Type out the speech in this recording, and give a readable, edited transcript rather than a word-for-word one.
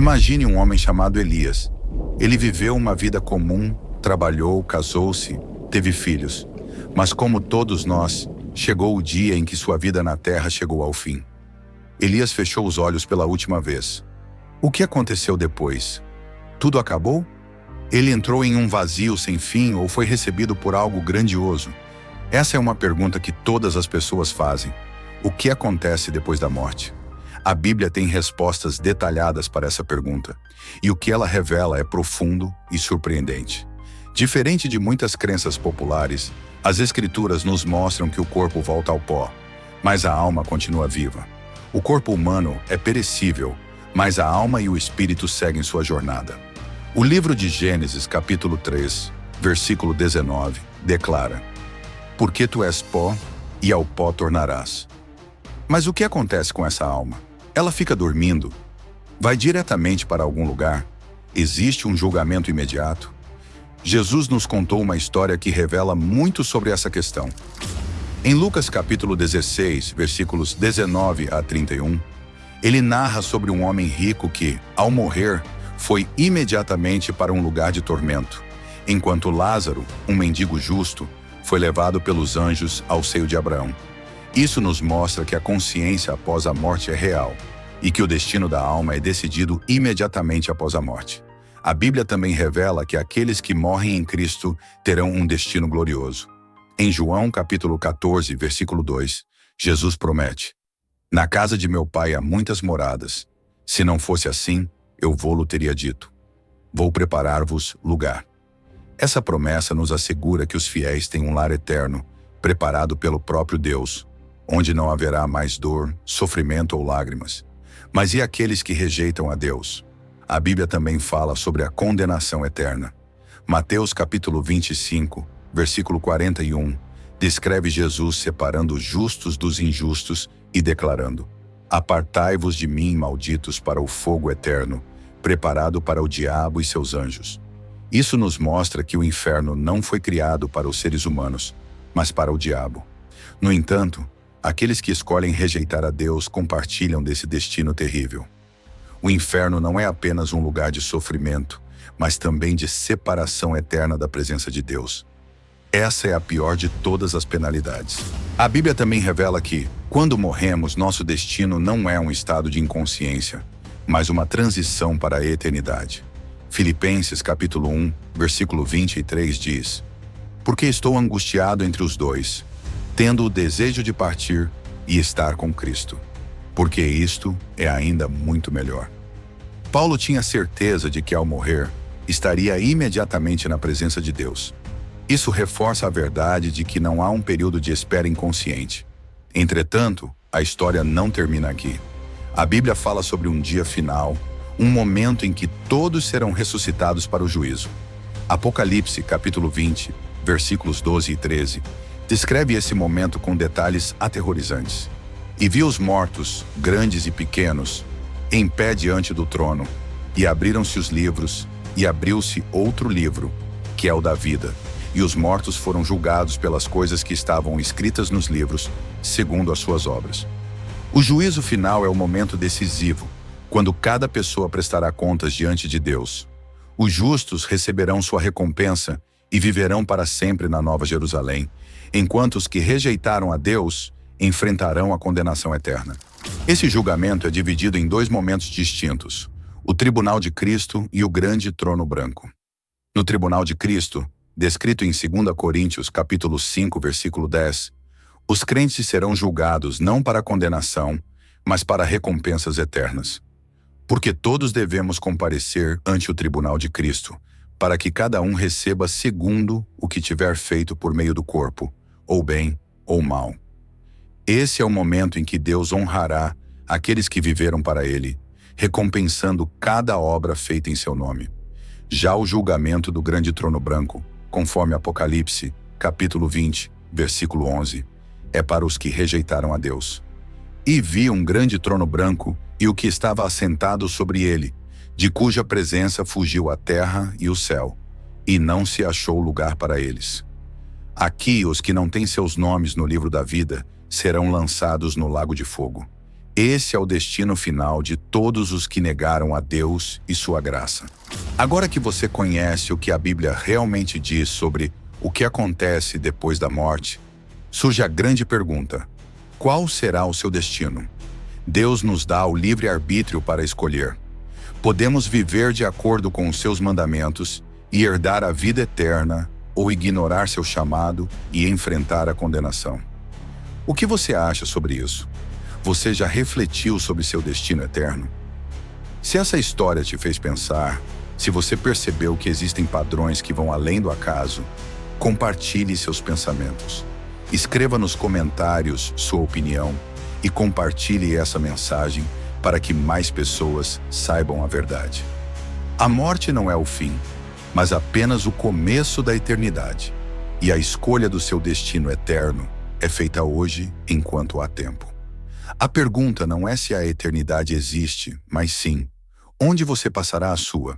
Imagine um homem chamado Elias. Ele viveu uma vida comum, trabalhou, casou-se, teve filhos. Mas como todos nós, chegou o dia em que sua vida na terra chegou ao fim. Elias fechou os olhos pela última vez. O que aconteceu depois? Tudo acabou? Ele entrou em um vazio sem fim ou foi recebido por algo grandioso? Essa é uma pergunta que todas as pessoas fazem. O que acontece depois da morte? A Bíblia tem respostas detalhadas para essa pergunta, e o que ela revela é profundo e surpreendente. Diferente de muitas crenças populares, as Escrituras nos mostram que o corpo volta ao pó, mas a alma continua viva. O corpo humano é perecível, mas a alma e o espírito seguem sua jornada. O livro de Gênesis, capítulo 3, versículo 19, declara: porque tu és pó, e ao pó tornarás. Mas o que acontece com essa alma? Ela fica dormindo? Vai diretamente para algum lugar? Existe um julgamento imediato? Jesus nos contou uma história que revela muito sobre essa questão. Em Lucas capítulo 16, versículos 19 a 31, ele narra sobre um homem rico que, ao morrer, foi imediatamente para um lugar de tormento, enquanto Lázaro, um mendigo justo, foi levado pelos anjos ao seio de Abraão. Isso nos mostra que a consciência após a morte é real e que o destino da alma é decidido imediatamente após a morte. A Bíblia também revela que aqueles que morrem em Cristo terão um destino glorioso. Em João capítulo 14, versículo 2, Jesus promete: na casa de meu pai há muitas moradas. Se não fosse assim, eu vou-lo teria dito. Vou preparar-vos lugar. Essa promessa nos assegura que os fiéis têm um lar eterno, preparado pelo próprio Deus, onde não haverá mais dor, sofrimento ou lágrimas. Mas e aqueles que rejeitam a Deus? A Bíblia também fala sobre a condenação eterna. Mateus capítulo 25, versículo 41, descreve Jesus separando os justos dos injustos e declarando: apartai-vos de mim, malditos, para o fogo eterno, preparado para o diabo e seus anjos. Isso nos mostra que o inferno não foi criado para os seres humanos, mas para o diabo. No entanto, aqueles que escolhem rejeitar a Deus compartilham desse destino terrível. O inferno não é apenas um lugar de sofrimento, mas também de separação eterna da presença de Deus. Essa é a pior de todas as penalidades. A Bíblia também revela que, quando morremos, nosso destino não é um estado de inconsciência, mas uma transição para a eternidade. Filipenses capítulo 1, versículo 23 diz: porque estou angustiado entre os dois, tendo o desejo de partir e estar com Cristo, porque isto é ainda muito melhor. Paulo tinha certeza de que ao morrer, estaria imediatamente na presença de Deus. Isso reforça a verdade de que não há um período de espera inconsciente. Entretanto, a história não termina aqui. A Bíblia fala sobre um dia final, um momento em que todos serão ressuscitados para o juízo. Apocalipse, capítulo 20, versículos 12 e 13, descreve esse momento com detalhes aterrorizantes. E vi os mortos, grandes e pequenos, em pé diante do trono, e abriram-se os livros, e abriu-se outro livro, que é o da vida, e os mortos foram julgados pelas coisas que estavam escritas nos livros, segundo as suas obras. O juízo final é o momento decisivo, quando cada pessoa prestará contas diante de Deus. Os justos receberão sua recompensa e viverão para sempre na Nova Jerusalém, enquanto os que rejeitaram a Deus enfrentarão a condenação eterna. Esse julgamento é dividido em dois momentos distintos: o tribunal de Cristo e o grande trono branco. No tribunal de Cristo, descrito em 2 Coríntios capítulo 5, versículo 10, os crentes serão julgados não para condenação, mas para recompensas eternas. Porque todos devemos comparecer ante o tribunal de Cristo, para que cada um receba segundo o que tiver feito por meio do corpo, ou bem ou mal. Esse é o momento em que Deus honrará aqueles que viveram para Ele, recompensando cada obra feita em seu nome. Já o julgamento do grande trono branco, conforme Apocalipse, capítulo 20, versículo 11, é para os que rejeitaram a Deus. E vi um grande trono branco e o que estava assentado sobre ele, de cuja presença fugiu a terra e o céu, e não se achou lugar para eles. Aqui os que não têm seus nomes no livro da vida serão lançados no lago de fogo. Esse é o destino final de todos os que negaram a Deus e sua graça. Agora que você conhece o que a Bíblia realmente diz sobre o que acontece depois da morte, surge a grande pergunta: qual será o seu destino? Deus nos dá o livre-arbítrio para escolher. Podemos viver de acordo com os seus mandamentos e herdar a vida eterna, ou ignorar seu chamado e enfrentar a condenação. O que você acha sobre isso? Você já refletiu sobre seu destino eterno? Se essa história te fez pensar, se você percebeu que existem padrões que vão além do acaso, compartilhe seus pensamentos. Escreva nos comentários sua opinião e compartilhe essa mensagem para que mais pessoas saibam a verdade. A morte não é o fim, mas apenas o começo da eternidade. E a escolha do seu destino eterno é feita hoje enquanto há tempo. A pergunta não é se a eternidade existe, mas sim, onde você passará a sua.